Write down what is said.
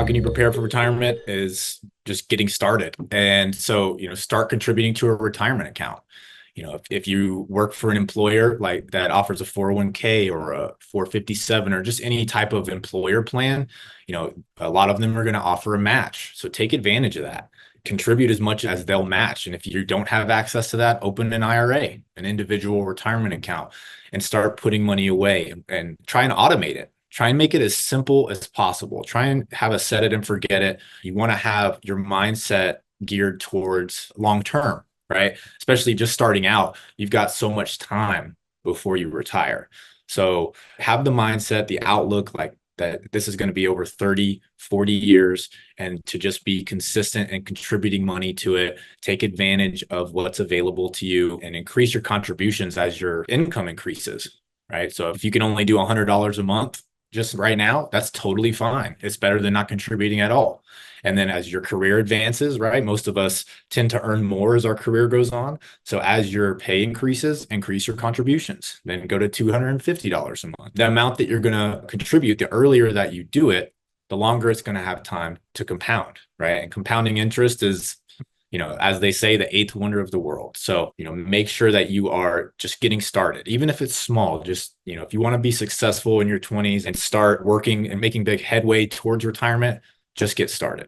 can you prepare for retirement is just getting started. And so, start contributing to a retirement account. If you work for an employer like that offers a 401k or a 457 or just any type of employer plan, a lot of them are going to offer a match. So take advantage of that. Contribute as much as they'll match. And if you don't have access to that, open an IRA, an individual retirement account, and start putting money away and try and automate it. Try and make it as simple as possible. Try and have a set it and forget it. You want to have your mindset geared towards long term, right? Especially just starting out, you've got so much time before you retire. So have the mindset, the outlook like that this is going to be over 30, 40 years, and to just be consistent and contributing money to it. Take advantage of what's available to you and increase your contributions as your income increases, right? So if you can only do $100 a month, just right now, that's totally fine. It's better than not contributing at all. And then as your career advances, right, most of us tend to earn more as our career goes on. So as your pay increases, increase your contributions, then go to $250 a month. The amount that you're going to contribute, the earlier that you do it, the longer it's going to have time to compound, right? And compounding interest is, as they say, the eighth wonder of the world. So, make sure that you are just getting started, even if it's small. Just, if you want to be successful in your 20s and start working and making big headway towards retirement, just get started.